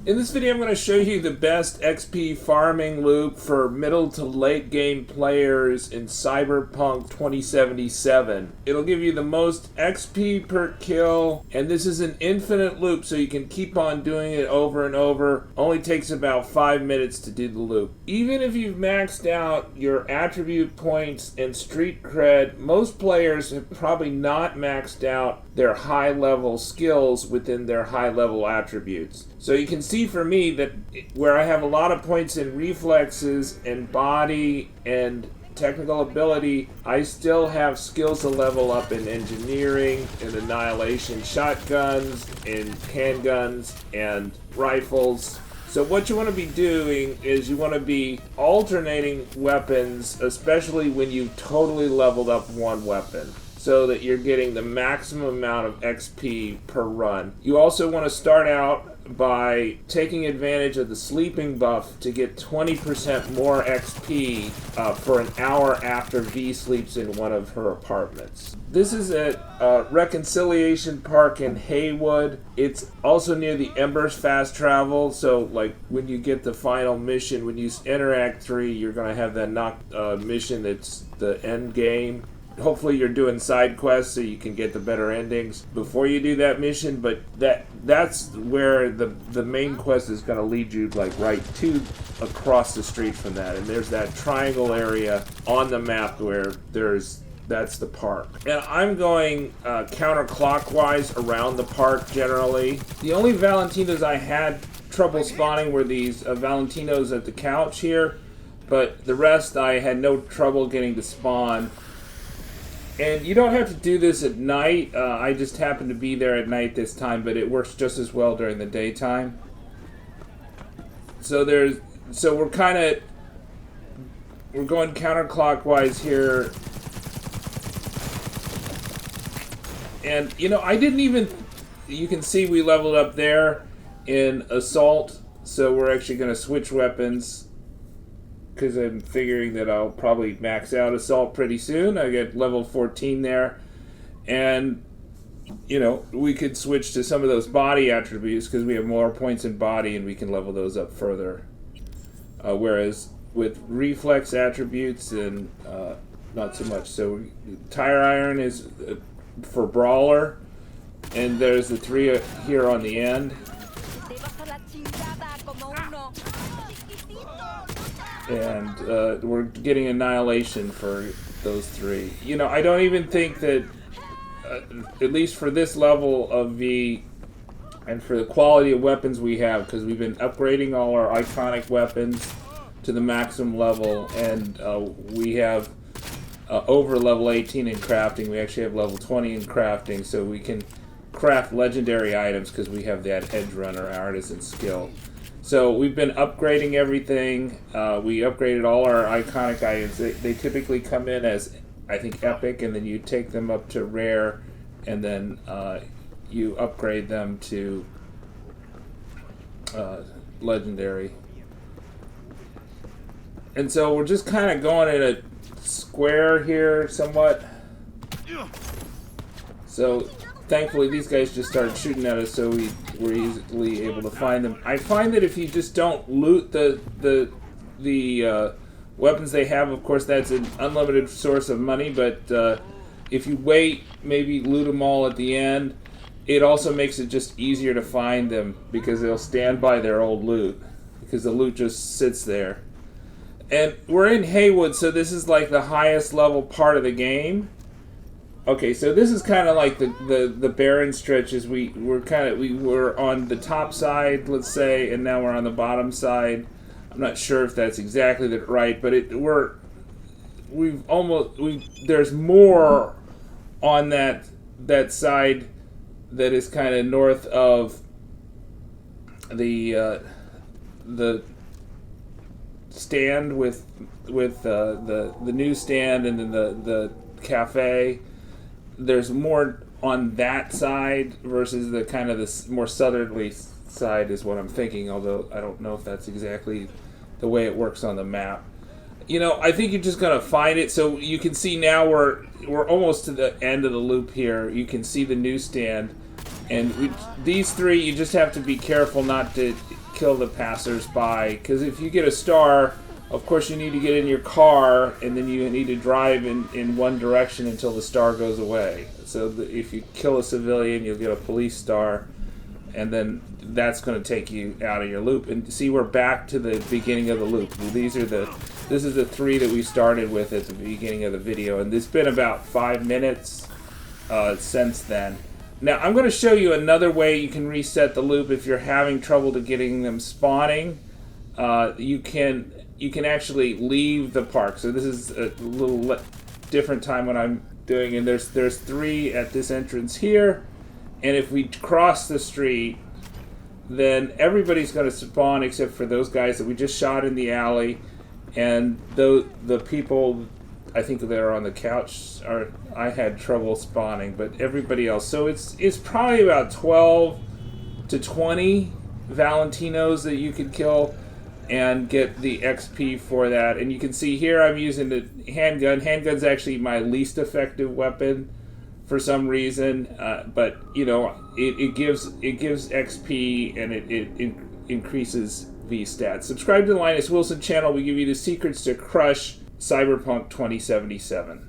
In this video, I'm going to show you the best XP farming loop for middle to late game players in Cyberpunk 2077. It'll give you the most XP per kill, and this is an infinite loop, so you can keep on doing it over and over. Only takes about 5 minutes to do the loop. Even if you've maxed out your attribute points and street cred, most players have probably not maxed out their high-level skills within their high-level attributes. So you can see for me that where I have a lot of points in reflexes and body and technical ability, I still have skills to level up in engineering and annihilation, shotguns and handguns and rifles. So what you want to be doing is you want to be alternating weapons, especially when you've totally leveled up one weapon, so that you're getting the maximum amount of XP per run. You also want to start out by taking advantage of the sleeping buff to get 20% more XP for an hour after V sleeps in one of her apartments. This is at Reconciliation Park in Heywood. It's also near the Embers fast travel, so like when you get the final mission, when you enter Act 3, you're going to have that mission that's the end game. Hopefully you're doing side quests so you can get the better endings before you do that mission, but that's where the main quest is going to lead you, like right to across the street from that. And there's that triangle area on the map where that's the park. And I'm going counterclockwise around the park generally. The only valentinos I had trouble spawning were these valentinos at the couch here, but the rest I had no trouble getting to spawn. And you don't have to do this at night. I just happened to be there at night this time, but it works just as well during the daytime. So we're going counterclockwise here. And you can see we leveled up there in assault, so we're actually going to switch weapons, because I'm figuring that I'll probably max out assault pretty soon. I get level 14 there, and we could switch to some of those body attributes because we have more points in body and we can level those up further. Whereas with reflex attributes and not so much. So tire iron is for brawler, and there's the 3 here on the end. And we're getting annihilation for those 3. I don't even think that, at least for this level of V, and for the quality of weapons we have, because we've been upgrading all our iconic weapons to the maximum level, and we have over level 18 in crafting. We actually have level 20 in crafting, so we can craft legendary items because we have that edge runner artisan skill. So we've been upgrading everything. We upgraded all our iconic items. They typically come in as, I think, epic, and then you take them up to rare, and then you upgrade them to legendary. And so we're just kind of going in a square here somewhat. So thankfully these guys just started shooting at us, so we were easily able to find them. I find that if you just don't loot the weapons they have, of course that's an unlimited source of money, but if you wait, maybe loot them all at the end, it also makes it just easier to find them because they'll stand by their old loot because the loot just sits there. And we're in Heywood, so this is like the highest level part of the game. Okay, so this is kind of like the barren stretches. We were on the top side, let's say, and now we're on the bottom side. I'm not sure if that's exactly right, but there's more on that side that is kind of north of the stand with the newsstand and then the cafe. There's more on that side versus the kind of the more southerly side is what I'm thinking, although I don't know if that's exactly the way it works on the map. I think you're just going to find it. So you can see now we're almost to the end of the loop here. You can see the newsstand. And these 3, you just have to be careful not to kill the passers-by, because if you get a star, of course you need to get in your car, and then you need to drive in one direction until the star goes away. So if you kill a civilian, you'll get a police star, and then that's going to take you out of your loop. And see, we're back to the beginning of the loop. This is the 3 that we started with at the beginning of the video, and it's been about 5 minutes since then. Now, I'm going to show you another way you can reset the loop if you're having trouble to getting them spawning. You can actually leave the park. So this is a little different time when I'm doing it. There's 3 at this entrance here, and if we cross the street, then everybody's going to spawn except for those guys that we just shot in the alley, and the people, I think that are on the couch, I had trouble spawning, but everybody else. So it's probably about 12 to 20 valentinos that you could kill and get the XP for that. And you can see here I'm using the handgun. Handgun's actually my least effective weapon for some reason, but you know, it gives XP and it increases V stats. Subscribe to the Linus Wilson channel. We give you the secrets to crush Cyberpunk 2077.